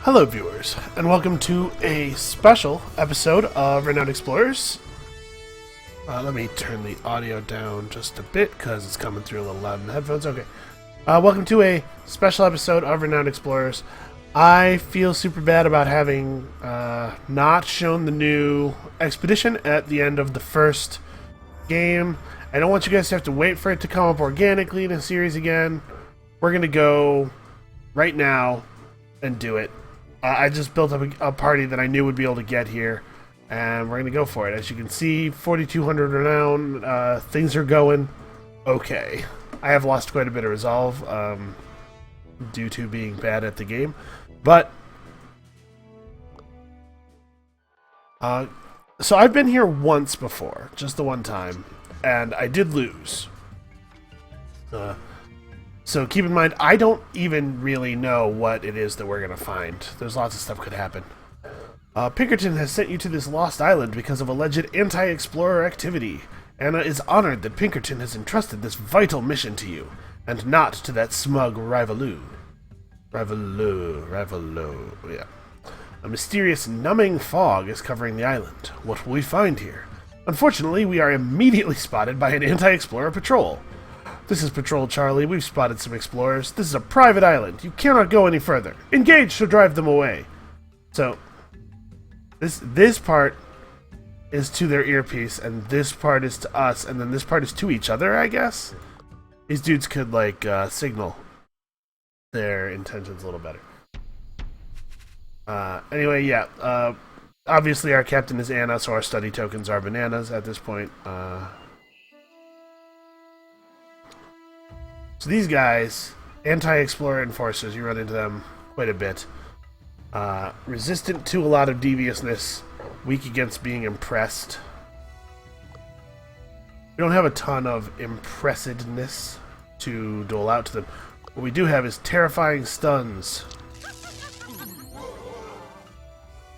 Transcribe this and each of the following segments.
Hello viewers, and welcome to a special episode of Renowned Explorers. Let me turn the audio down just a bit because it's coming through a little loud in the headphones. Okay. Welcome to a special episode of Renowned Explorers. I feel super bad about having not shown the new expedition at the end of the first game. I don't want you guys to have to wait for it to come up organically in a series again. We're going to go right now and do it. I just built up a party that I knew would be able to get here, and we're going to go for it. As you can see, 4,200 renown, things are going okay. I have lost quite a bit of resolve due to being bad at the game, but so I've been here once before, just the one time, and I did lose. So keep in mind, I don't even really know what it is that we're going to find. There's lots of stuff could happen. Pinkerton has sent you to this lost island because of alleged anti-explorer activity. Anna is honored that Pinkerton has entrusted this vital mission to you, and not to that smug Rivaloo, yeah. A mysterious numbing fog is covering the island. What will we find here? Unfortunately, we are immediately spotted by an anti-explorer patrol. This is Patrol Charlie. We've spotted some explorers. This is a private island. You cannot go any further. Engage to drive them away. So, this part is to their earpiece, and this part is to us, and then this part is to each other, I guess? These dudes could, like, signal their intentions a little better. Anyway, yeah. Obviously, our captain is Anna, so our study tokens are bananas at this point. So these guys, anti-explorer enforcers, you run into them quite a bit. Resistant to a lot of deviousness, weak against being impressed. We don't have a ton of impressedness to dole out to them. What we do have is terrifying stuns.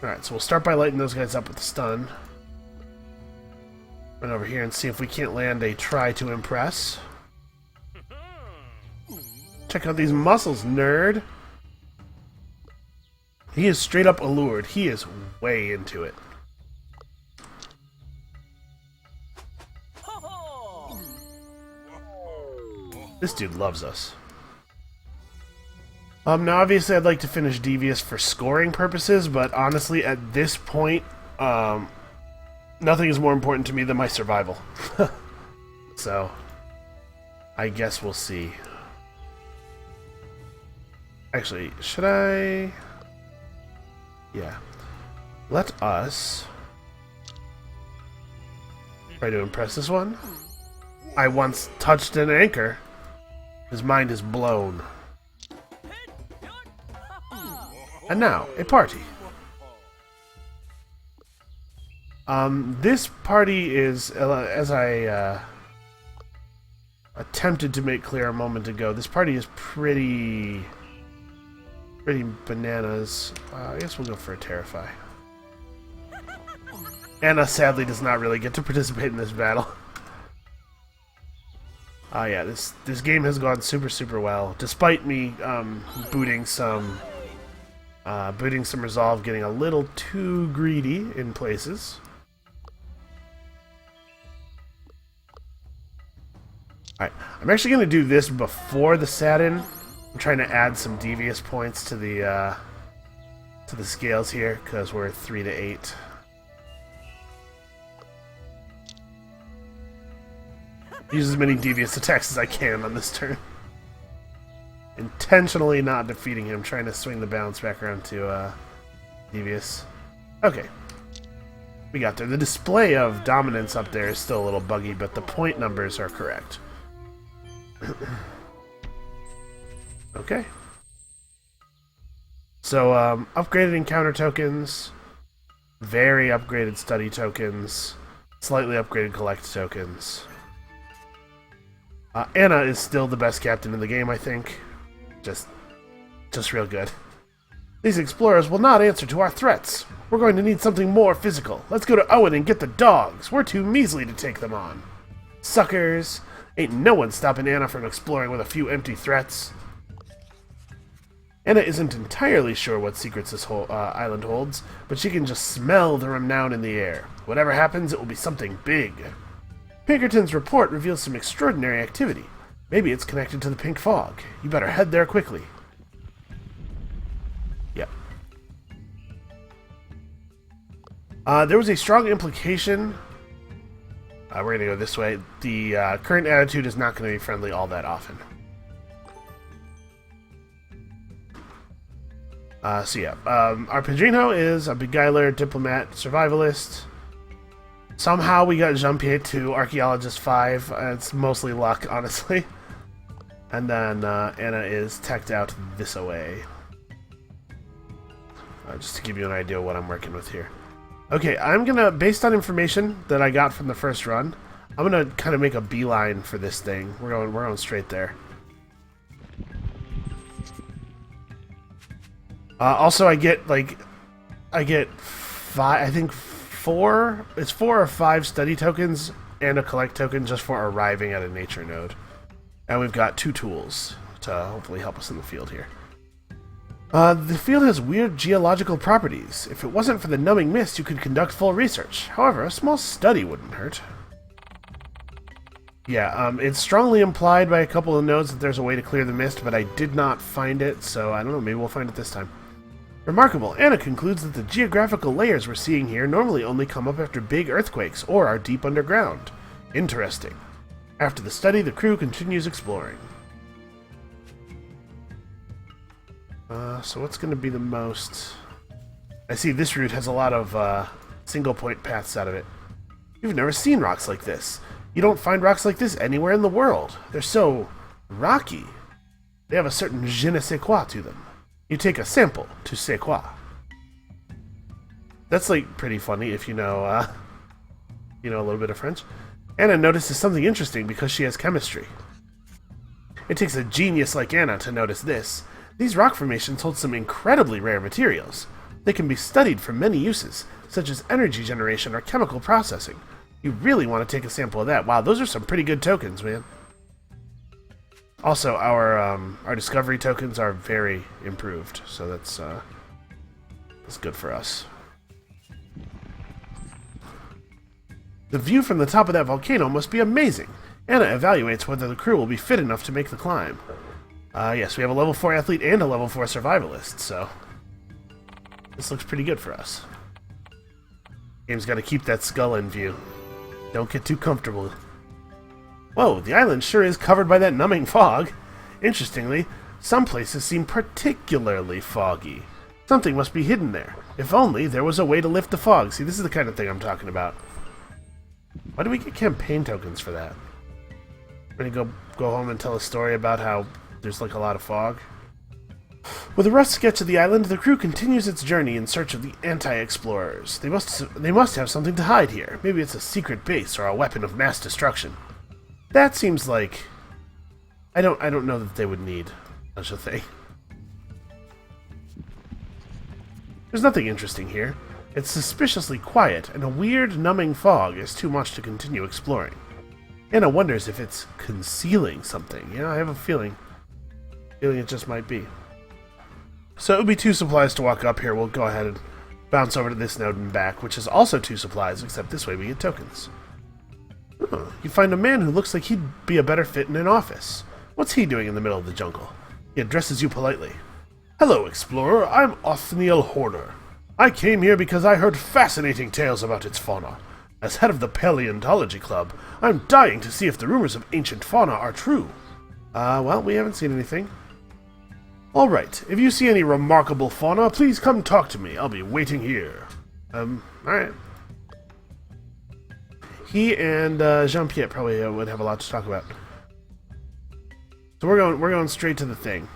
Alright, so we'll start by lighting those guys up with the stun. Run over here and see if we can't land a try to impress. Check out these muscles, nerd. He is straight up allured. He is way into it. This dude loves us. Now obviously I'd like to finish Devious for scoring purposes, but honestly at this point, nothing is more important to me than my survival. So, I guess we'll see. Actually, should I? Yeah. Let us try to impress this one. I once touched an anchor. His mind is blown. And now, a party. This party is, as I attempted to make clear a moment ago, this party is pretty bananas. I guess we'll go for a Terrify. Anna sadly does not really get to participate in this battle. Yeah, this game has gone super well, despite me booting some resolve, getting a little too greedy in places. Alright, I'm actually going to do this before the Saturn. I'm trying to add some devious points to the scales here because we're 3 to 8. Use as many devious attacks as I can on this turn. Intentionally not defeating him, trying to swing the balance back around to devious. Okay, we got there. The display of dominance up there is still a little buggy, but the point numbers are correct. Okay. So, upgraded encounter tokens, very upgraded study tokens, slightly upgraded collect tokens. Anna is still the best captain in the game, I think. Just real good. These explorers will not answer to our threats. We're going to need something more physical. Let's go to Owen and get the dogs. We're too measly to take them on. Suckers. Ain't no one stopping Anna from exploring with a few empty threats. Anna isn't entirely sure what secrets this whole island holds, but she can just smell the renown in the air. Whatever happens, it will be something big. Pinkerton's report reveals some extraordinary activity. Maybe it's connected to the pink fog. You better head there quickly. Yep. There was a strong implication. We're going to go this way. The current attitude is not going to be friendly all that often. Our Padrino is a beguiler, diplomat, survivalist. Somehow we got Jean-Pierre to Archaeologist 5. It's mostly luck, honestly. And then Anna is teched out this away. Just to give you an idea of what I'm working with here. Okay, I'm gonna, based on information that I got from the first run, I'm gonna kind of make a beeline for this thing. We're going straight there. Also, I get five, I think four, it's 4 or 5 study tokens and a collect token just for arriving at a nature node. And we've got 2 tools to hopefully help us in the field here. The field has weird geological properties. If it wasn't for the numbing mist, you could conduct full research. However, a small study wouldn't hurt. Yeah, it's strongly implied by a couple of nodes that there's a way to clear the mist, but I did not find it, so I don't know, maybe we'll find it this time. Remarkable. Anna concludes that the geographical layers we're seeing here normally only come up after big earthquakes or are deep underground. Interesting. After the study, the crew continues exploring. So what's going to be the most... I see this route has a lot of single point paths out of it. You've never seen rocks like this. You don't find rocks like this anywhere in the world. They're so rocky. They have a certain je ne sais quoi to them. You take a sample to sais quoi. That's like pretty funny if you know a little bit of French. Anna notices something interesting because she has chemistry. It takes a genius like Anna to notice this. These rock formations hold some incredibly rare materials. They can be studied for many uses, such as energy generation or chemical processing. You really want to take a sample of that. Wow, those are some pretty good tokens, man. Also, our discovery tokens are very improved, so that's good for us. The view from the top of that volcano must be amazing. Anna evaluates whether the crew will be fit enough to make the climb. Yes, we have a level 4 athlete and a level 4 survivalist, so this looks pretty good for us. Game's got to keep that skull in view. Don't get too comfortable. Whoa, the island sure is covered by that numbing fog. Interestingly, some places seem particularly foggy. Something must be hidden there. If only there was a way to lift the fog. See, this is the kind of thing I'm talking about. Why do we get campaign tokens for that? We're gonna go home and tell a story about how there's like a lot of fog. With a rough sketch of the island, the crew continues its journey in search of the anti-explorers. They must have something to hide here. Maybe it's a secret base or a weapon of mass destruction. That seems like... I don't know that they would need such a thing. There's nothing interesting here. It's suspiciously quiet, and a weird, numbing fog is too much to continue exploring. Anna wonders if it's concealing something. Yeah, I have a feeling it just might be. So it would be 2 supplies to walk up here. We'll go ahead and bounce over to this node and back, which is also 2 supplies, except this way we get tokens. Oh, you find a man who looks like he'd be a better fit in an office. What's he doing in the middle of the jungle? He addresses you politely. Hello, explorer. I'm Othniel Horner. I came here because I heard fascinating tales about its fauna. As head of the Paleontology Club, I'm dying to see if the rumors of ancient fauna are true. Well, we haven't seen anything. Alright, if you see any remarkable fauna, please come talk to me. I'll be waiting here. Alright. He and Jean-Pierre probably would have a lot to talk about. So we're going straight to the thing.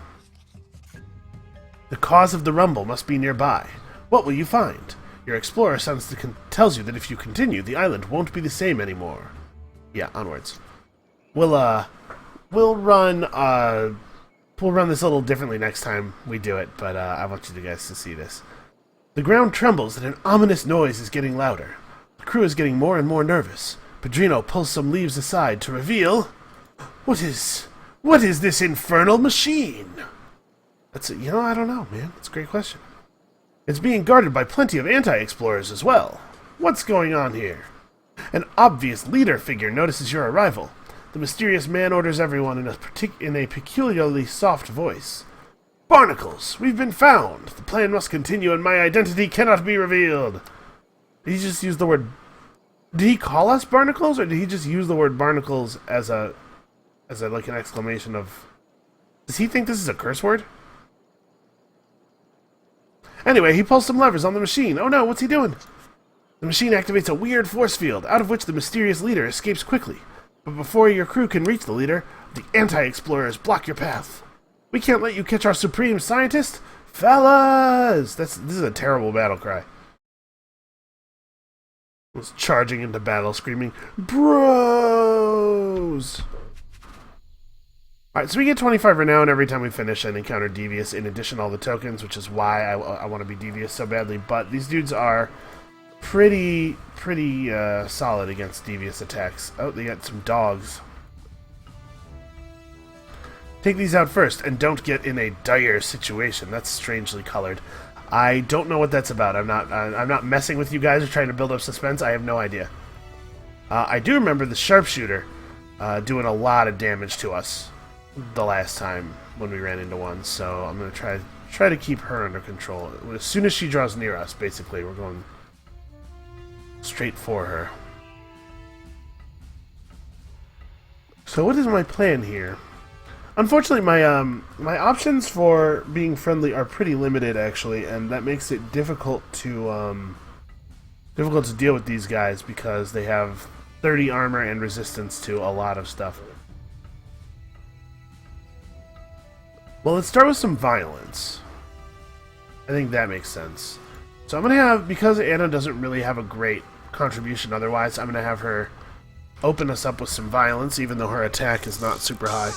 The cause of the rumble must be nearby. What will you find? Your explorer tells you that if you continue, the island won't be the same anymore. Yeah, onwards. We'll run this a little differently next time we do it, but I want you guys to see this. The ground trembles and an ominous noise is getting louder. The crew is getting more and more nervous. Padrino pulls some leaves aside to reveal... What is this infernal machine? That's it. You know, I don't know, man. It's a great question. It's being guarded by plenty of anti-explorers as well. What's going on here? An obvious leader figure notices your arrival. The mysterious man orders everyone in a peculiarly soft voice. Barnacles, we've been found. The plan must continue and my identity cannot be revealed. Did he just use the word... Did he call us barnacles, or did he just use the word barnacles as a like an exclamation of... Does he think this is a curse word? Anyway, he pulls some levers on the machine. Oh no, what's he doing? The machine activates a weird force field, out of which the mysterious leader escapes quickly. But before your crew can reach the leader, the anti-explorers block your path. We can't let you catch our supreme scientist! Fellas! This is a terrible battle cry. Was charging into battle, screaming, Bros! Alright, so we get 25 renown every time we finish and encounter Devious, in addition to all the tokens, which is why I want to be Devious so badly. But these dudes are pretty solid against Devious attacks. Oh, they got some dogs. Take these out first, and don't get in a dire situation. That's strangely colored. I don't know what that's about. I'm not messing with you guys or trying to build up suspense. I have no idea. I do remember the sharpshooter doing a lot of damage to us the last time when we ran into one, so I'm going to try to keep her under control. As soon as she draws near us, basically, we're going straight for her. So what is my plan here? Unfortunately, my options for being friendly are pretty limited, actually, and that makes it difficult to deal with these guys because they have 30 armor and resistance to a lot of stuff. Well, let's start with some violence. I think that makes sense. So I'm going to have, because Anna doesn't really have a great contribution otherwise, I'm going to have her open us up with some violence, even though her attack is not super high.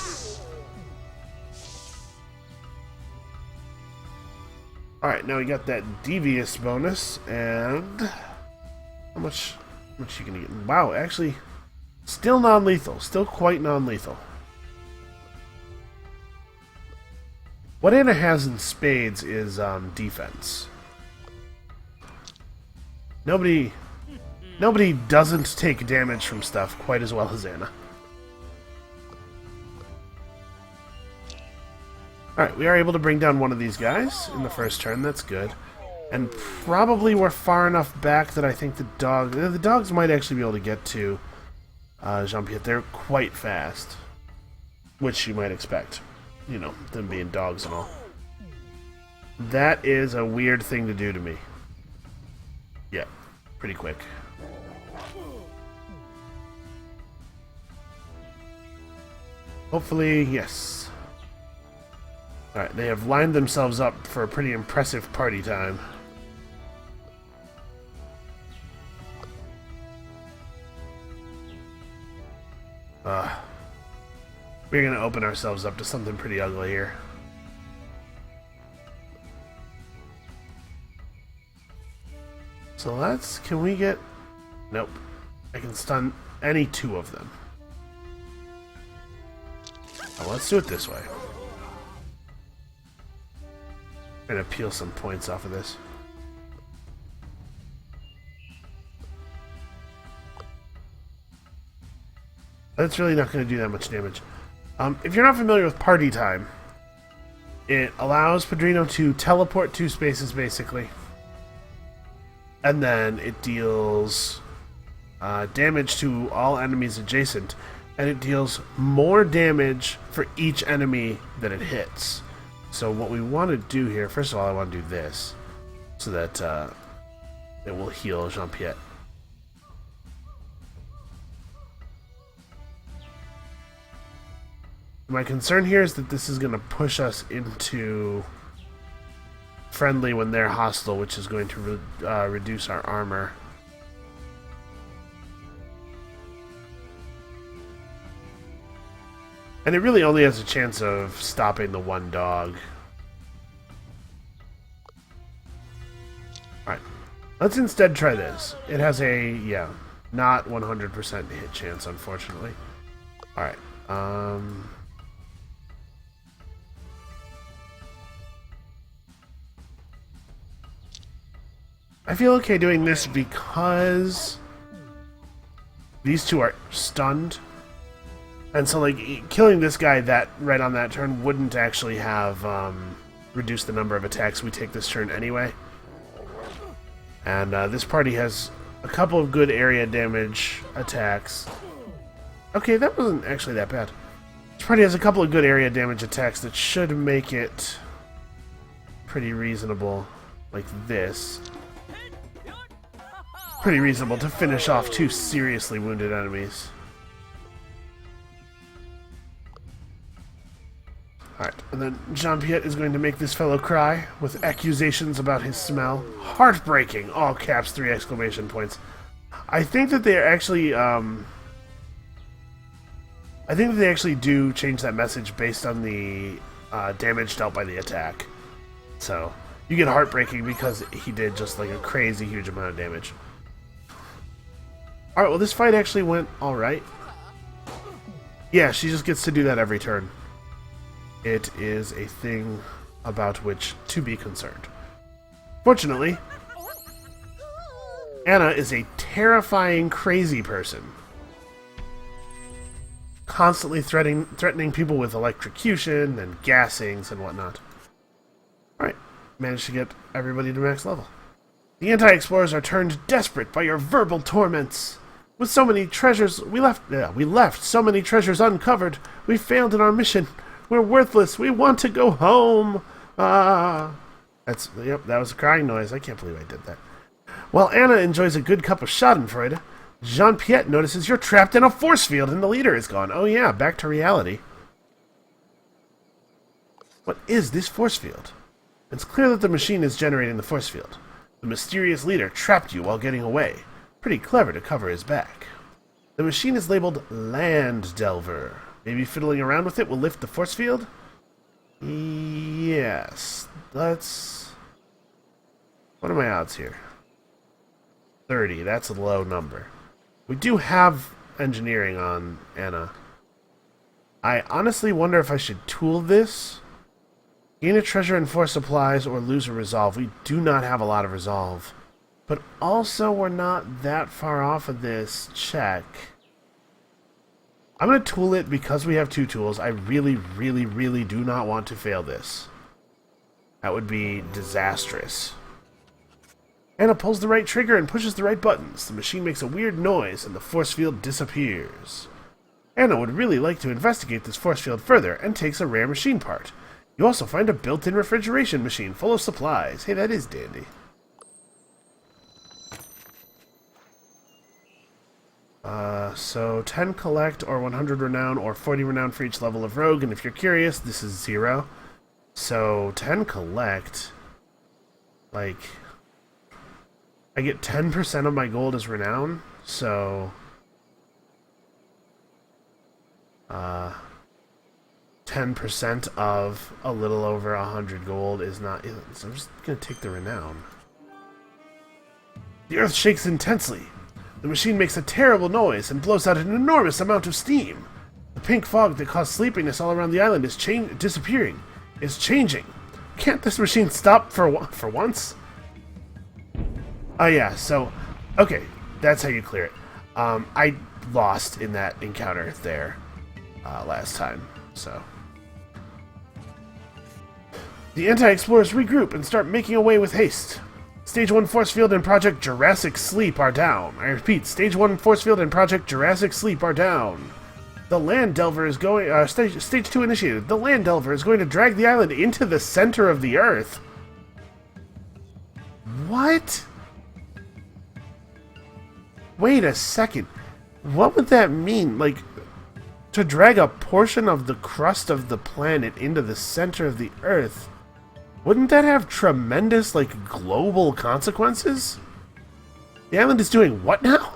Alright, now we got that Devious bonus, and... How much you gonna get? Wow, actually, still non-lethal. Still quite non-lethal. What Anna has in spades is defense. Nobody doesn't take damage from stuff quite as well as Anna. Alright, we are able to bring down one of these guys in the first turn. That's good. And probably we're far enough back that I think the dogs might actually be able to get to Jean-Pierre. They're quite fast, which you might expect. You know, them being dogs and all. That is a weird thing to do to me. Yeah, pretty quick. Hopefully, yes. Alright, they have lined themselves up for a pretty impressive party time. We're going to open ourselves up to something pretty ugly here. So can we get... Nope. I can stun any two of them. Well, let's do it this way. I'm going to peel some points off of this. That's really not going to do that much damage. If you're not familiar with Party Time, it allows Padrino to teleport 2 spaces, basically. And then it deals damage to all enemies adjacent. And it deals more damage for each enemy that it hits. So what we want to do here, first of all, I want to do this. So that it will heal Jean-Pierre. My concern here is that this is going to push us into friendly when they're hostile, which is going to reduce our armor. And it really only has a chance of stopping the one dog. Alright. Let's instead try this. It has a, not 100% hit chance, unfortunately. Alright. I feel okay doing this because these two are stunned. And so, like, killing this guy right on that turn wouldn't actually have reduced the number of attacks we take this turn anyway. And this party has a couple of good area damage attacks. Okay, that wasn't actually that bad. This party has a couple of good area damage attacks that should make it pretty reasonable, like this. Pretty reasonable to finish off two seriously wounded enemies. Alright, and then Jean-Pierre is going to make this fellow cry with accusations about his smell. Heartbreaking! All caps, 3 exclamation points. I think that they actually, I think that they actually do change that message based on the damage dealt by the attack. So, you get heartbreaking because he did just like a crazy huge amount of damage. Alright, well this fight actually went alright. Yeah, she just gets to do that every turn. It is a thing about which to be concerned. Fortunately, Anna is a terrifying, crazy person. Constantly threatening people with electrocution and gassings and whatnot. Alright, managed to get everybody to max level. The anti-explorers are turned desperate by your verbal torments. With so many treasures, we left so many treasures uncovered. We failed in our mission. We're worthless. We want to go home. Yep, that was a crying noise. I can't believe I did that. While Anna enjoys a good cup of schadenfreude, Jean-Pierre notices you're trapped in a force field and the leader is gone. Oh yeah, back to reality. What is this force field? It's clear that the machine is generating the force field. The mysterious leader trapped you while getting away. Pretty clever to cover his back. The machine is labeled Land Delver. Maybe fiddling around with it will lift the force field? Yes. Let's... What are my odds here? 30. That's a low number. We do have engineering on Anna. I honestly wonder if I should tool this. Gain a treasure and 4 supplies or lose a resolve. We do not have a lot of resolve. But also we're not that far off of this check. I'm going to tool it because we have 2 tools. I really, really, really do not want to fail this. That would be disastrous. Anna pulls the right trigger and pushes the right buttons. The machine makes a weird noise and the force field disappears. Anna would really like to investigate this force field further and takes a rare machine part. You also find a built-in refrigeration machine full of supplies. Hey, that is dandy. So 10 collect or 100 renown or 40 renown for each level of rogue, and if you're curious, this is 0. So 10 collect, like, I get 10% of my gold as renown, so 10% of a little over 100 gold is not, so I'm just gonna take the renown. The earth shakes intensely. The machine makes a terrible noise and blows out an enormous amount of steam. The pink fog that caused sleepiness all around the island is disappearing. It's changing. Can't this machine stop for once? Oh yeah, so, okay, that's how you clear it. I lost in that encounter there last time, so. The anti-explorers regroup and start making away with haste. Stage 1 force field and Project Jurassic Sleep are down. I repeat, Stage 1 force field and Project Jurassic Sleep are down. The Land Delver is going... Stage 2 initiated. The Land Delver is going to drag the island into the center of the Earth. What? Wait a second. What would that mean? Like, to drag a portion of the crust of the planet into the center of the Earth... Wouldn't that have tremendous, like, global consequences? The island is doing what now?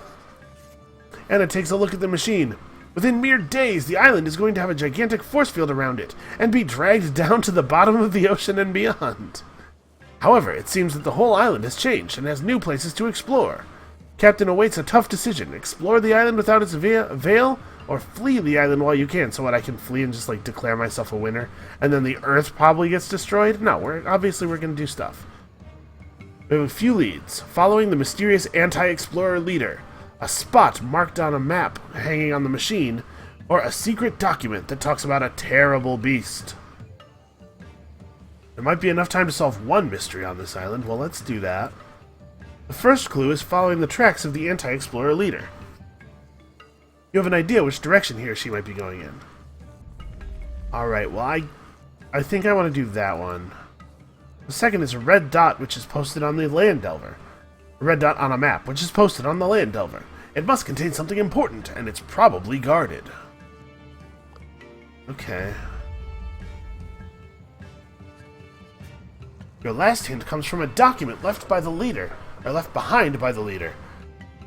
Anna takes a look at the machine. Within mere days, the island is going to have a gigantic force field around it, and be dragged down to the bottom of the ocean and beyond. However, it seems that the whole island has changed, and has new places to explore. Captain awaits a tough decision. Explore the island without its veil, or flee the island while you can. So what, I can flee and just, like, declare myself a winner, and then the Earth probably gets destroyed? No, obviously we're going to do stuff. We have a few leads. Following the mysterious anti-explorer leader, a spot marked on a map hanging on the machine, or a secret document that talks about a terrible beast. There might be enough time to solve one mystery on this island. Well, let's do that. The first clue is following the tracks of the anti-explorer leader. You have an idea which direction he or she might be going in. Alright, well, I think I want to do that one. The second is a red dot which is posted on the Land Delver. A red dot on a map which is posted on the Land Delver. It must contain something important, and it's probably guarded. Okay. Your last hint comes from a document left by the leader, or left behind by the leader.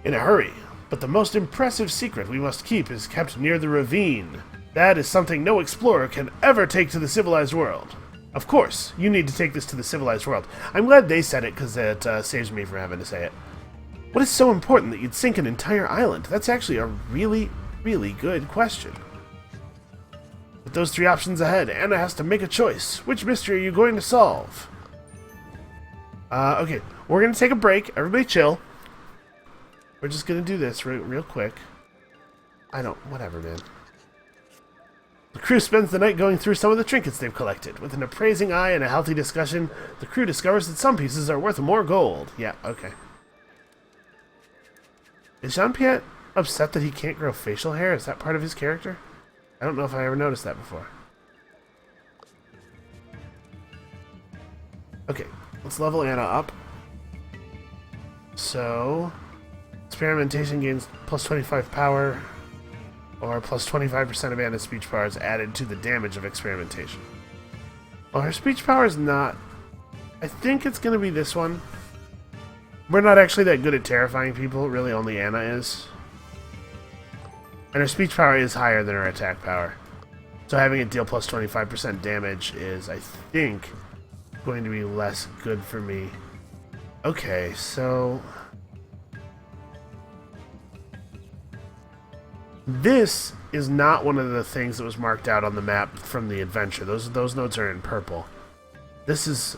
In a hurry. But the most impressive secret we must keep is kept near the ravine. That is something no explorer can ever take to the civilized world. Of course, you need to take this to the civilized world. I'm glad they said it, because it saves me from having to say it. What is so important that you'd sink an entire island? That's actually a really, really good question. With those three options ahead, Anna has to make a choice. Which mystery are you going to solve? Okay, we're going to take a break. Everybody chill. We're just going to do this real quick. Whatever, man. The crew spends the night going through some of the trinkets they've collected. With an appraising eye and a healthy discussion, the crew discovers that some pieces are worth more gold. Yeah, okay. Is Jean-Pierre upset that he can't grow facial hair? Is that part of his character? I don't know if I ever noticed that before. Okay, let's level Anna up. So, experimentation gains plus 25 power, or plus 25% of Anna's speech power is added to the damage of experimentation. Well, her speech power is not... I think it's going to be this one. We're not actually that good at terrifying people, really only Anna is. And her speech power is higher than her attack power. So having it deal plus 25% damage is, I think, going to be less good for me. Okay, so... this is not one of the things that was marked out on the map from the adventure. Those notes are in purple. This is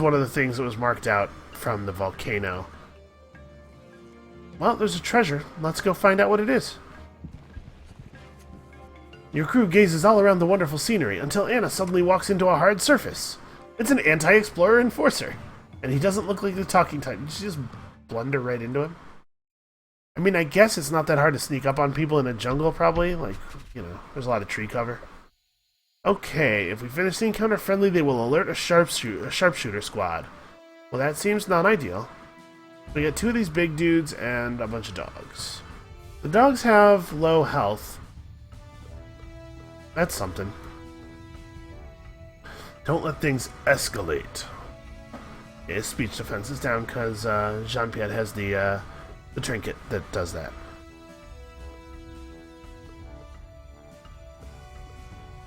one of the things that was marked out from the volcano. Well, there's a treasure. Let's go find out what it is. Your crew gazes all around the wonderful scenery until Anna suddenly walks into a hard surface. It's an anti-explorer enforcer. And he doesn't look like the talking type. Did you just blunder right into him? I mean, I guess it's not that hard to sneak up on people in a jungle, probably. Like, you know, there's a lot of tree cover. Okay, if we finish the encounter friendly, they will alert a sharpshooter squad. Well, that seems not ideal. We got two of these big dudes and a bunch of dogs. The dogs have low health. That's something. Don't let things escalate. Yeah, his speech defense is down because Jean-Pierre has the trinket that does that.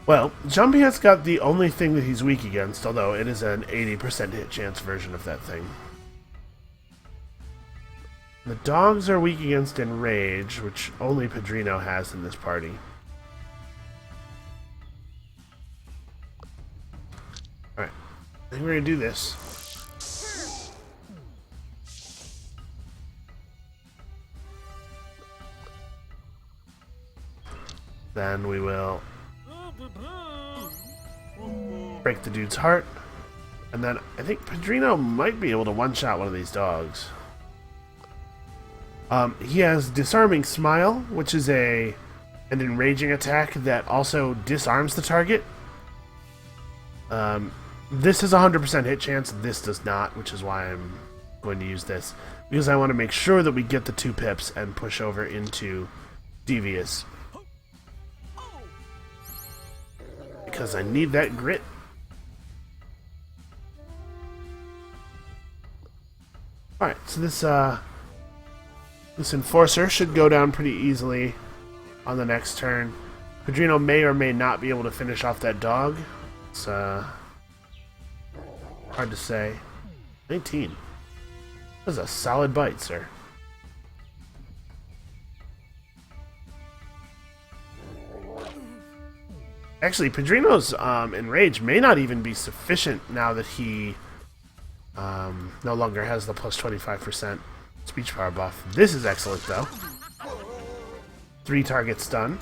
Well, Jean-Pierre's got the only thing that he's weak against, although it is an 80% hit chance version of that thing. The dogs are weak against Enrage, which only Padrino has in this party. Alright, I think we're going to do this. Then we will break the dude's heart. And then I think Padrino might be able to one-shot one of these dogs. He has Disarming Smile, which is an enraging attack that also disarms the target. This has a 100% hit chance. This does not, which is why I'm going to use this. Because I want to make sure that we get the 2 pips and push over into Devious. Because I need that grit. Alright, so this enforcer should go down pretty easily on the next turn. Padrino may or may not be able to finish off that dog. It's hard to say. 19. That was a solid bite, sir. Actually, Padrino's Enrage may not even be sufficient now that he No longer has the plus 25% speech power buff. This is excellent, though. 3 targets done.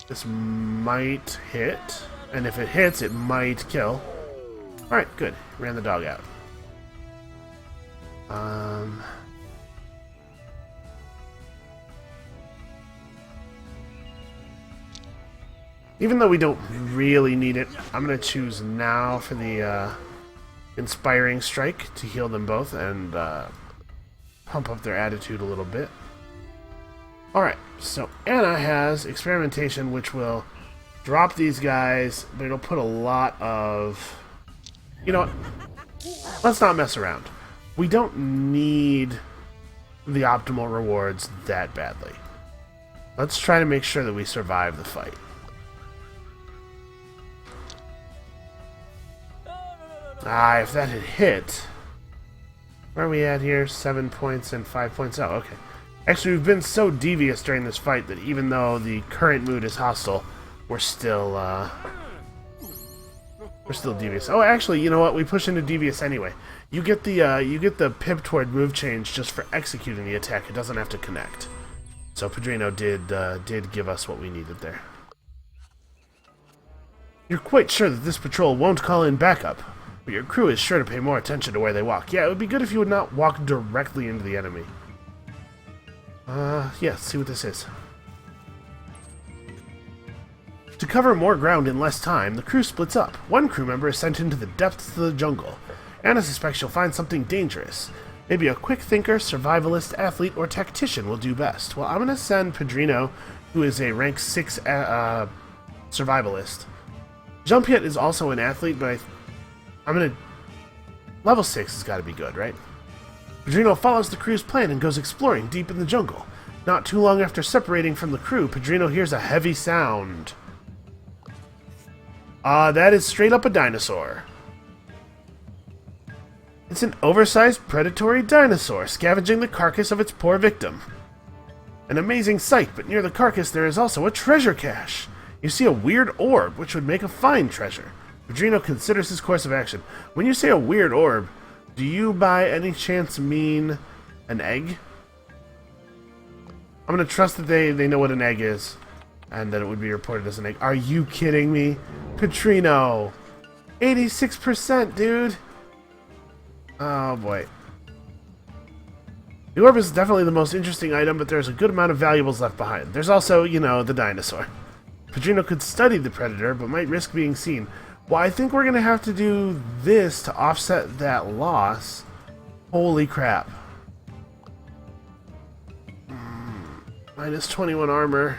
This might hit, and if it hits, it might kill. Alright, good. Ran the dog out. Even though we don't really need it, I'm going to choose now for the Inspiring Strike to heal them both and pump up their attitude a little bit. Alright, so Anna has Experimentation, which will drop these guys, but it'll put a lot of... You know what? Let's not mess around. We don't need the optimal rewards that badly. Let's try to make sure that we survive the fight. If that had hit... Where are we at here? 7 points and 5 points. Oh, okay. Actually, we've been so devious during this fight that even though the current mood is hostile, we're still devious. Oh, actually, you know what? We push into devious anyway. You get the pip toward move change just for executing the attack. It doesn't have to connect. So Padrino did give us what we needed there. You're quite sure that this patrol won't call in backup, but your crew is sure to pay more attention to where they walk. Yeah, it would be good if you would not walk directly into the enemy. Yeah, let's see what this is. To cover more ground in less time, the crew splits up. One crew member is sent into the depths of the jungle. Anna suspects she'll find something dangerous. Maybe a quick thinker, survivalist, athlete, or tactician will do best. Well, I'm going to send Padrino, who is a rank 6 survivalist. Jumpiet is also an athlete, but I'm going to... Level 6 has got to be good, right? Padrino follows the crew's plan and goes exploring deep in the jungle. Not too long after separating from the crew, Padrino hears a heavy sound. That is straight up a dinosaur. It's an oversized predatory dinosaur scavenging the carcass of its poor victim. An amazing sight, but near the carcass there is also a treasure cache. You see a weird orb, which would make a fine treasure. Padrino considers his course of action. When you say a weird orb, do you by any chance mean an egg? I'm going to trust that they know what an egg is, and that it would be reported as an egg. Are you kidding me? Padrino! 86%, dude! Oh, boy. The orb is definitely the most interesting item, but there's a good amount of valuables left behind. There's also, you know, the dinosaur. Padrino could study the predator, but might risk being seen. Well, I think we're going to have to do this to offset that loss. Holy crap. Minus 21 armor.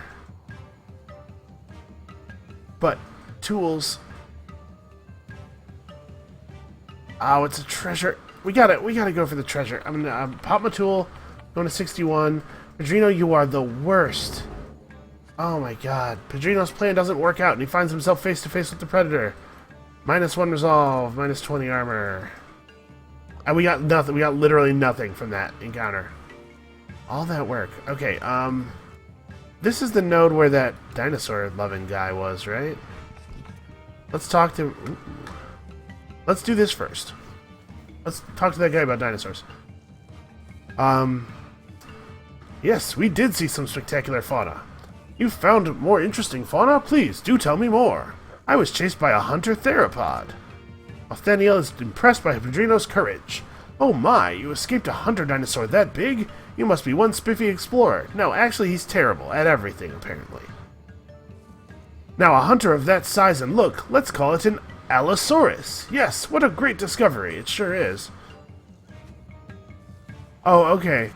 But, tools. Oh, it's a treasure. We gotta go for the treasure. I'm gonna pop my tool, going to 61. Padrino, you are the worst. Oh my god. Padrino's plan doesn't work out, and he finds himself face to face with the predator. Minus 1 resolve, minus 20 armor. And we got nothing. We got literally nothing from that encounter. All that work. Okay, this is the node where that dinosaur-loving guy was, right? Let's talk to... Ooh. Let's do this first. Let's talk to that guy about dinosaurs. Yes, we did see some spectacular fauna. You found more interesting fauna? Please, do tell me more. I was chased by a hunter theropod. Othniel is impressed by Padrino's courage. Oh my, you escaped a hunter dinosaur that big? You must be one spiffy explorer. No, actually he's terrible at everything, apparently. Now, a hunter of that size and look, let's call it an Allosaurus. Yes, what a great discovery. It sure is. Oh, okay.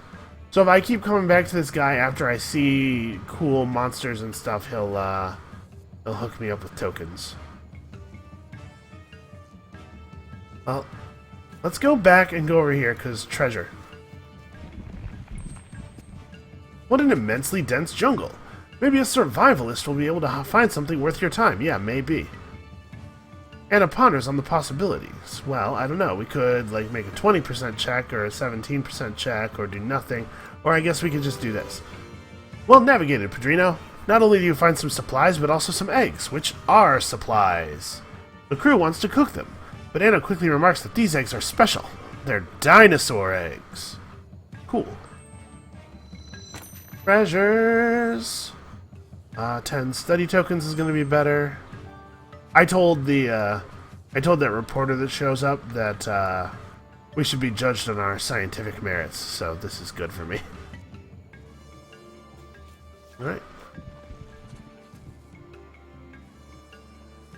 So if I keep coming back to this guy after I see cool monsters and stuff, he'll hook me up with tokens. Well, let's go back and go over here, because treasure. What an immensely dense jungle. Maybe a survivalist will be able to find something worth your time. Yeah, maybe. Anna ponders on the possibilities. Well, I don't know. We could, like, make a 20% check or a 17% check or do nothing. Or I guess we could just do this. Well navigated, Padrino. Not only do you find some supplies, but also some eggs, which are supplies. The crew wants to cook them, but Anna quickly remarks that these eggs are special. They're dinosaur eggs. Cool. Treasures. 10 study tokens is going to be better. I told that reporter that shows up that we should be judged on our scientific merits, so this is good for me. Alright.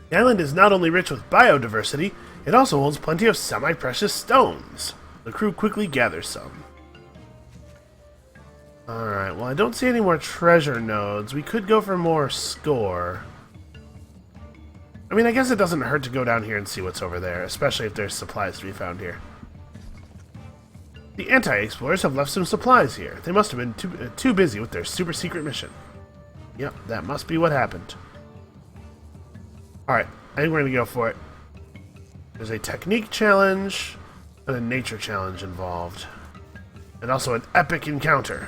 The island is not only rich with biodiversity, it also holds plenty of semi-precious stones. The crew quickly gathers some. Alright, well I don't see any more treasure nodes. We could go for more score. I mean, I guess it doesn't hurt to go down here and see what's over there, especially if there's supplies to be found here. The anti-explorers have left some supplies here. They must have been too busy with their super secret mission. Yep, that must be what happened. Alright, I think we're going to go for it. There's a technique challenge and a nature challenge involved. And also an epic encounter.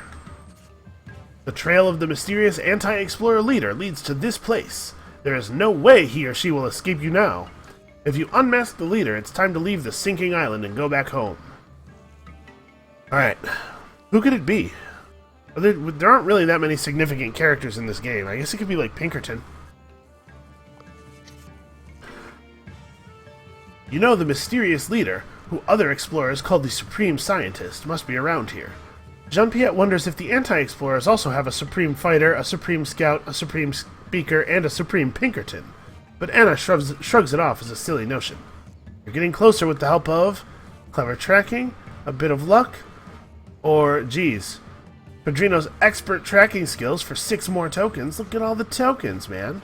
The trail of the mysterious anti-explorer leader leads to this place. There is no way he or she will escape you now. If you unmask the leader, it's time to leave the sinking island and go back home. Alright, who could it be? There aren't really that many significant characters in this game. I guess it could be like Pinkerton. You know, the mysterious leader, who other explorers called the Supreme Scientist, must be around here. Jean-Pierre wonders if the anti-explorers also have a Supreme Fighter, a Supreme Scout, a Supreme Speaker, and a Supreme Pinkerton. But Anna shrugs it off as a silly notion. You're getting closer with the help of clever tracking, a bit of luck, or, geez, Padrino's expert tracking skills for 6 more tokens. Look at all the tokens, man.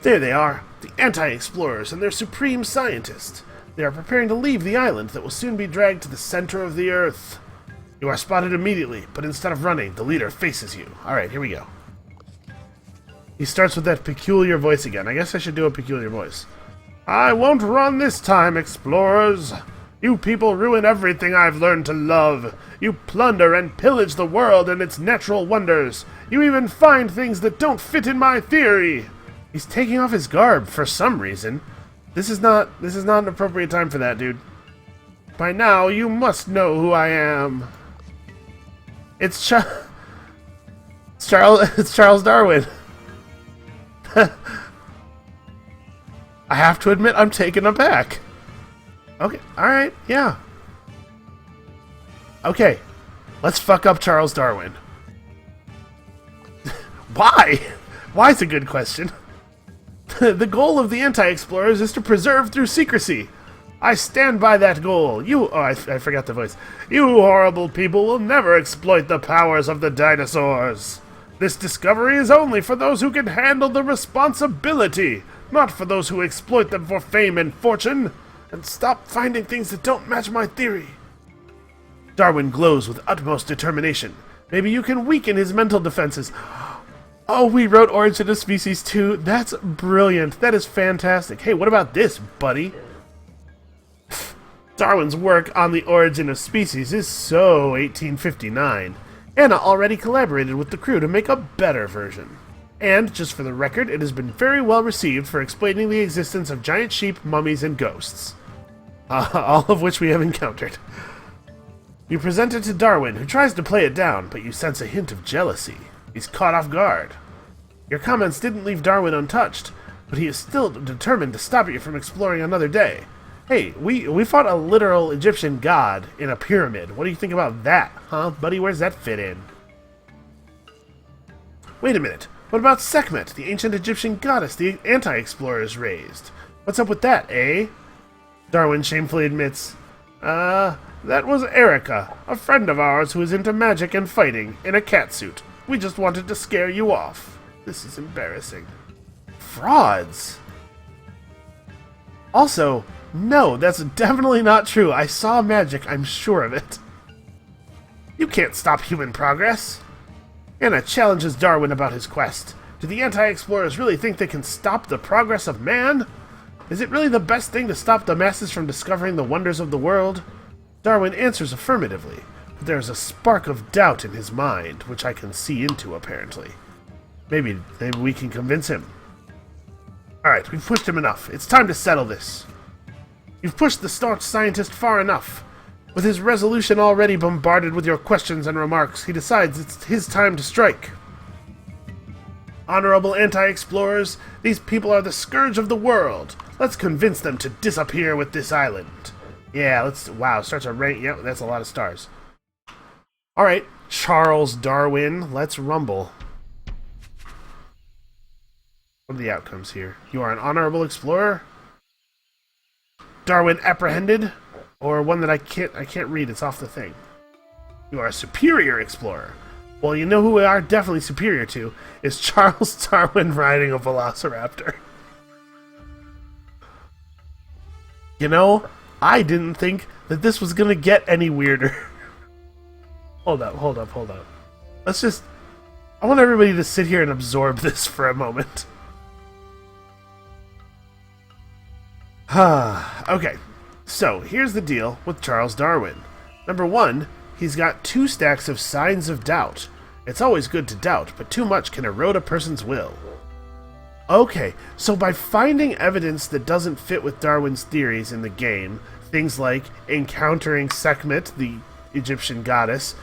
There they are, the anti-explorers and their Supreme Scientist. They are preparing to leave the island that will soon be dragged to the center of the Earth. You are spotted immediately, but instead of running, the leader faces you. Alright, here we go. He starts with that peculiar voice again. I guess I should do a peculiar voice. I won't run this time, explorers. You people ruin everything I've learned to love. You plunder and pillage the world and its natural wonders. You even find things that don't fit in my theory. He's taking off his garb for some reason. This is not an appropriate time for that, dude. By now, you must know who I am. It's Charles Darwin. I have to admit, I'm taken aback. Okay, alright, yeah. Okay, let's fuck up Charles Darwin. Why? Why is a good question. The goal of the anti-explorers is to preserve through secrecy. I stand by that goal. I forgot the voice. You horrible people will never exploit the powers of the dinosaurs. This discovery is only for those who can handle the responsibility, not for those who exploit them for fame and fortune. And stop finding things that don't match my theory. Darwin glows with utmost determination. Maybe you can weaken his mental defenses. Oh, we wrote Origin of Species 2. That's brilliant. That is fantastic. Hey, what about this, buddy? Darwin's work on the origin of species is so 1859. Anna already collaborated with the crew to make a better version. And, just for the record, it has been very well received for explaining the existence of giant sheep, mummies, and ghosts. All of which we have encountered. You present it to Darwin, who tries to play it down, but you sense a hint of jealousy. He's caught off guard. Your comments didn't leave Darwin untouched, but he is still determined to stop you from exploring another day. Hey, we fought a literal Egyptian god in a pyramid. What do you think about that, huh, buddy? Where's that fit in? Wait a minute. What about Sekhmet, the ancient Egyptian goddess the anti-explorers raised? What's up with that, eh? Darwin shamefully admits, that was Erica, a friend of ours who is into magic and fighting, in a catsuit. We just wanted to scare you off. This is embarrassing. Frauds! Also, no, that's definitely not true. I saw magic, I'm sure of it. You can't stop human progress. Anna challenges Darwin about his quest. Do the anti-explorers really think they can stop the progress of man? Is it really the best thing to stop the masses from discovering the wonders of the world? Darwin answers affirmatively, but there is a spark of doubt in his mind, which I can see into, apparently. Maybe we can convince him. Alright, we've pushed him enough. It's time to settle this. You've pushed the staunch scientist far enough. With his resolution already bombarded with your questions and remarks, he decides it's his time to strike. Honorable anti-explorers, these people are the scourge of the world. Let's convince them to disappear with this island. Yeah, let's... Wow, starts a rank... Yep, that's a lot of stars. Alright, Charles Darwin, let's rumble. What are the outcomes here? You are an honorable explorer? Darwin apprehended? Or one that I can't read, it's off the thing. You are a superior explorer. Well, you know who we are definitely superior to is Charles Darwin riding a velociraptor. You know, I didn't think that this was gonna get any weirder. Hold up. Let's just... I want everybody to sit here and absorb this for a moment. Okay, so here's the deal with Charles Darwin. Number one, he's got 2 stacks of signs of doubt. It's always good to doubt, but too much can erode a person's will. Okay, so by finding evidence that doesn't fit with Darwin's theories in the game, things like encountering Sekhmet, the Egyptian goddess,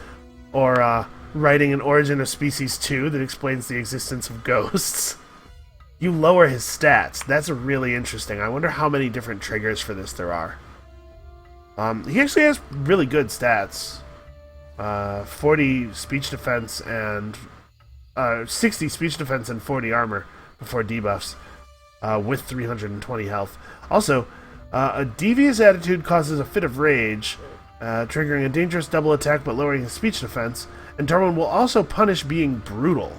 or writing an Origin of Species 2 that explains the existence of ghosts, you lower his stats. That's really interesting. I wonder how many different triggers for this there are. He actually has really good stats. 40 speech defense and 60 speech defense and 40 armor before debuffs, with 320 health. Also, a devious attitude causes a fit of rage, triggering a dangerous double attack but lowering his speech defense. And Darwin will also punish being brutal.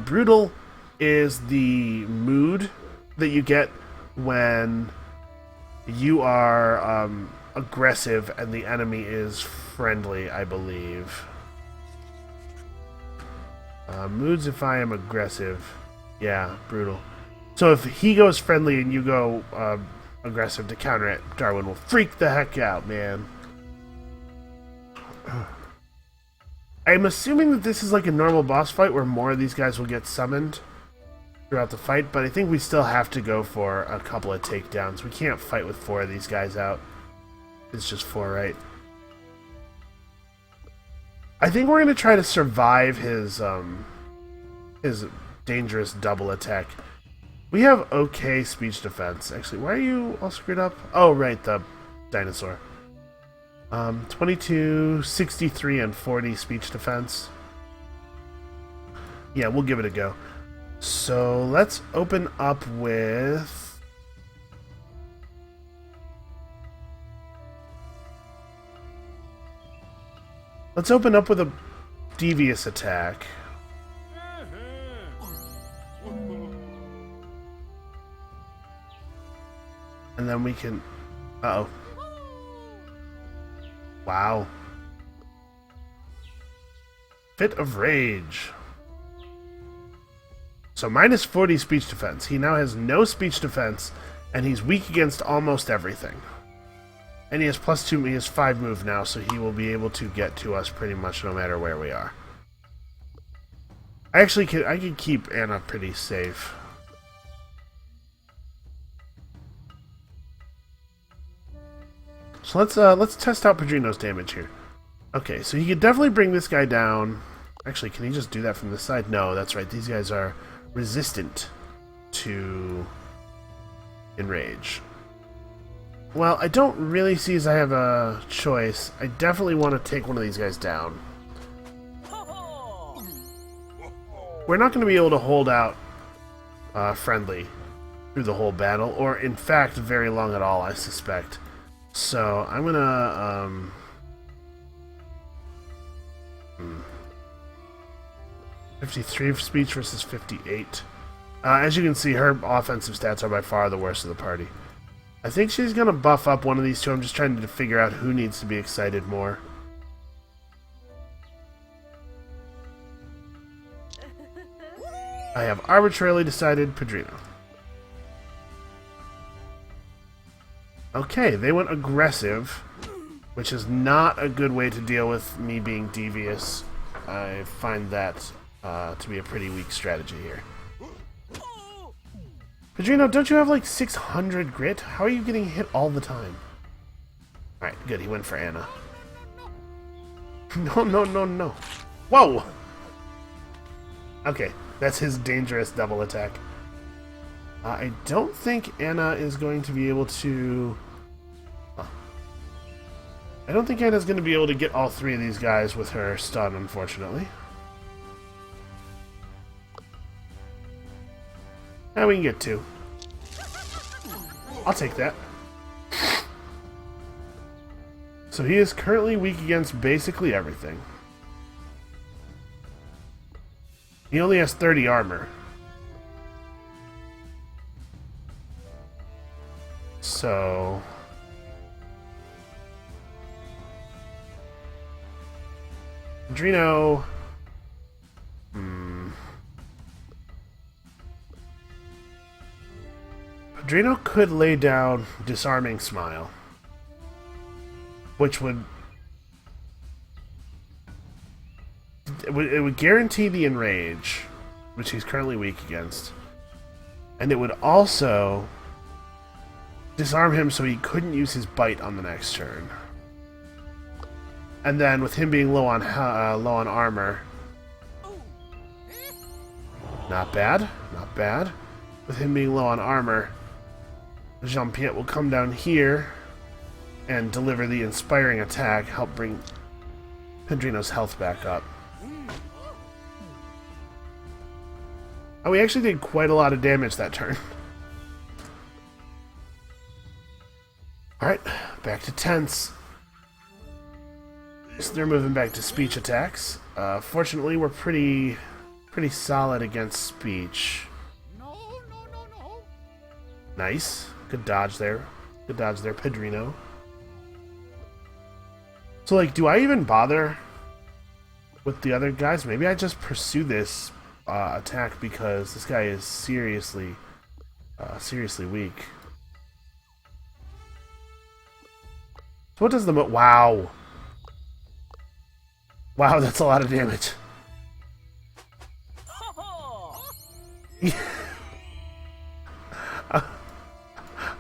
Brutal is the mood that you get when you are aggressive and the enemy is friendly, I believe. Moods if I am aggressive. Yeah, brutal. So if he goes friendly and you go aggressive to counter it, Darwin will freak the heck out, man. I'm assuming that this is like a normal boss fight where more of these guys will get summoned throughout the fight, but I think we still have to go for a couple of takedowns. We can't fight with 4 of these guys out. It's just 4, right? I think we're going to try to survive his dangerous double attack. We have okay speech defense. Actually, why are you all screwed up? Oh, right, the dinosaur. 22, 63, and 40 speech defense. Yeah, we'll give it a go. So let's open up with... Let's open up with a devious attack. And then we can... Uh-oh. Wow. Fit of Rage. So minus 40 speech defense. He now has no speech defense, and he's weak against almost everything. And he has +2, he has 5 move now, so he will be able to get to us pretty much no matter where we are. I can keep Anna pretty safe. So let's test out Padrino's damage here. Okay, so he could definitely bring this guy down. Actually, can he just do that from this side? No, that's right. These guys are resistant to Enrage. Well, I don't really see as I have a choice. I definitely want to take one of these guys down. We're not going to be able to hold out friendly through the whole battle, or in fact, very long at all, I suspect. So, I'm gonna, 53 speech versus 58. As you can see, her offensive stats are by far the worst of the party. I think she's gonna buff up one of these two. I'm just trying to figure out who needs to be excited more. I have arbitrarily decided Padrino. Okay, they went aggressive, which is not a good way to deal with me being devious. I find that to be a pretty weak strategy here. Pedrino, don't you have like 600 grit? How are you getting hit all the time? Alright, good. He went for Anna. No, no, no, no. Whoa! Okay, that's his dangerous double attack. I don't think Anna is going to be able to... I don't think Anna's going to be able to get all three of these guys with her stun, unfortunately. And we can get two. I'll take that. So he is currently weak against basically everything. He only has 30 armor. So... Drino... Drino could lay down Disarming Smile, which would... It would guarantee the Enrage, which he's currently weak against. And it would also disarm him so he couldn't use his Bite on the next turn. And then with him being low on armor... Not bad, not bad. With him being low on armor, Jean-Pierre will come down here and deliver the inspiring attack, help bring Pedrino's health back up. Oh, we actually did quite a lot of damage that turn. Alright, back to tense. So they're moving back to speech attacks. Fortunately, we're pretty solid against speech. Nice. Good dodge there. Good dodge there, Pedrino. So, like, do I even bother with the other guys? Maybe I just pursue this attack because this guy is seriously weak. So what does the wow. Wow, that's a lot of damage.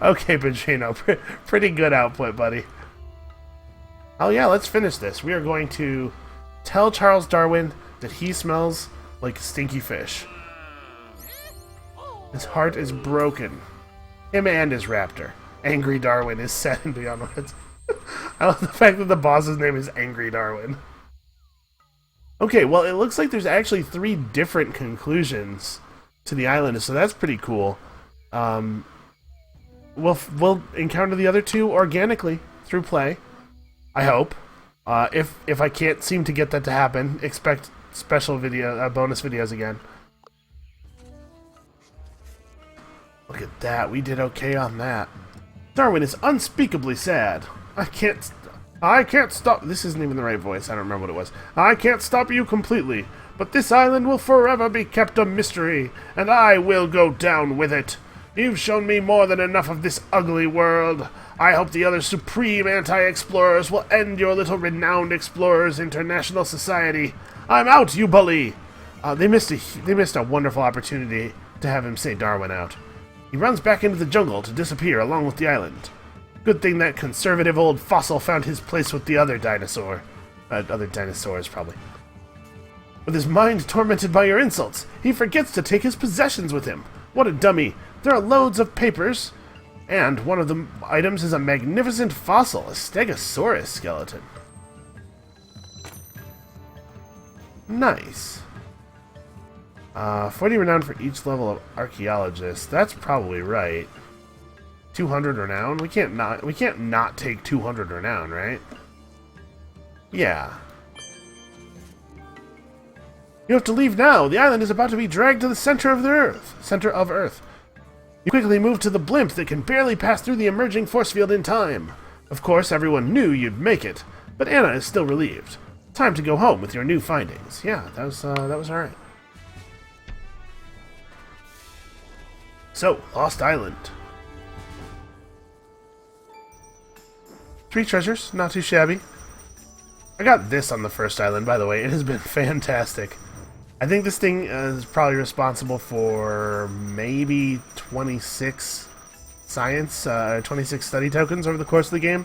Okay, Pedrino, pretty good output, buddy. Oh yeah, let's finish this. We are going to tell Charles Darwin that he smells like stinky fish. His heart is broken. Him and his raptor. Angry Darwin is sad and beyond words. I love the fact that the boss's name is Angry Darwin. Okay, well, it looks like there's actually 3 different conclusions to the island, so that's pretty cool. We'll encounter the other 2 organically through play, I hope. If I can't seem to get that to happen, expect special video, bonus videos again. Look at that, we did okay on that. Darwin is unspeakably sad. I can't stop. This isn't even the right voice. I don't remember what it was. I can't stop you completely, but this island will forever be kept a mystery, and I will go down with it. You've shown me more than enough of this ugly world. I hope the other supreme anti-explorers will end your little Renowned Explorers International Society. I'm out, you bully! They missed a wonderful opportunity to have him say Darwin out. He runs back into the jungle to disappear along with the island. Good thing that conservative old fossil found his place with the other dinosaur. Other dinosaurs, probably. With his mind tormented by your insults, he forgets to take his possessions with him. What a dummy. There are loads of papers, and one of the items is a magnificent fossil, a Stegosaurus skeleton. Nice. 40 renown for each level of archaeologist. That's probably right. 200 renown? We can't not take 200 renown, right? Yeah. You have to leave now. The island is about to be dragged to the center of Earth. You quickly move to the blimp that can barely pass through the emerging force field in time. Of course, everyone knew you'd make it, but Anna is still relieved. Time to go home with your new findings. Yeah, that was alright. So, Lost Island. 3 treasures, not too shabby. I got this on the first island, by the way. It has been fantastic. I think this thing is probably responsible for maybe 26 science, 26 study tokens over the course of the game.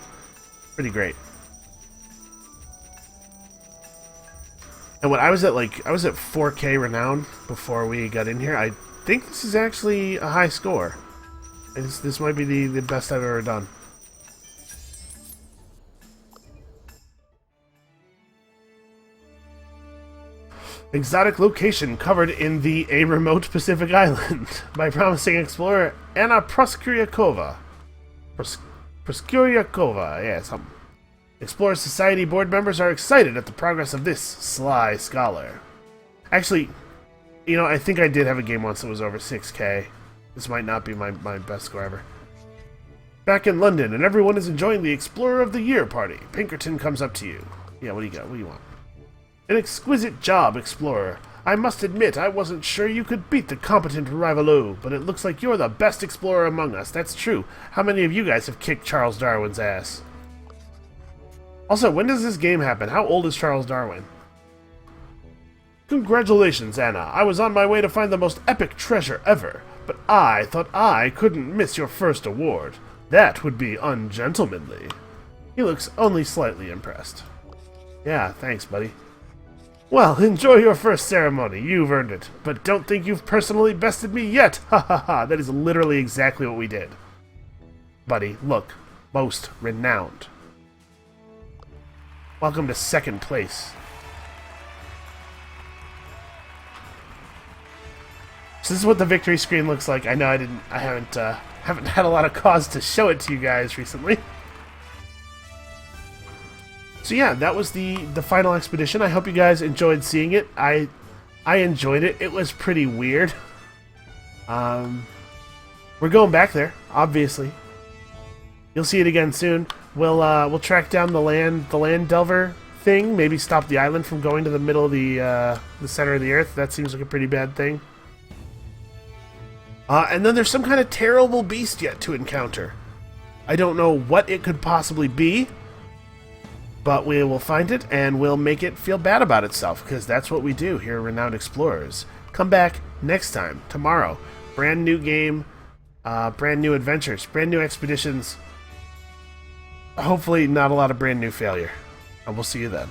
Pretty great. And when I was at 4K renown before we got in here, I think this is actually a high score. This might be the best I've ever done. Exotic location covered in a remote Pacific island by promising explorer Anna Proskuryakova. Proskuryakova, yeah, something. Explorer Society board members are excited at the progress of this sly scholar. Actually, you know, I think I did have a game once that was over 6K. This might not be my best score ever. Back in London, and everyone is enjoying the Explorer of the Year party. Pinkerton comes up to you. Yeah, what do you got? What do you want? An exquisite job, Explorer. I must admit, I wasn't sure you could beat the competent Rivalou, but it looks like you're the best explorer among us. That's true. How many of you guys have kicked Charles Darwin's ass? Also, when does this game happen? How old is Charles Darwin? Congratulations, Anna. I was on my way to find the most epic treasure ever, but I thought I couldn't miss your first award. That would be ungentlemanly. He looks only slightly impressed. Yeah, thanks, buddy. Well, enjoy your first ceremony. You've earned it. But don't think you've personally bested me yet. Ha ha ha. That is literally exactly what we did. Buddy, look. Most renowned. Welcome to second place. So this is what the victory screen looks like. I know I haven't had a lot of cause to show it to you guys recently. So yeah, that was the final expedition. I hope you guys enjoyed seeing it. I enjoyed it. It was pretty weird. We're going back there, obviously. You'll see it again soon. We'll track down the land delver thing. Maybe stop the island from going to the middle of the center of the earth. That seems like a pretty bad thing. And then there's some kind of terrible beast yet to encounter. I don't know what it could possibly be, but we will find it and we'll make it feel bad about itself, because that's what we do here at Renowned Explorers. Come back next time, tomorrow. Brand new game, brand new adventures, brand new expeditions. Hopefully not a lot of brand new failure. And we'll see you then.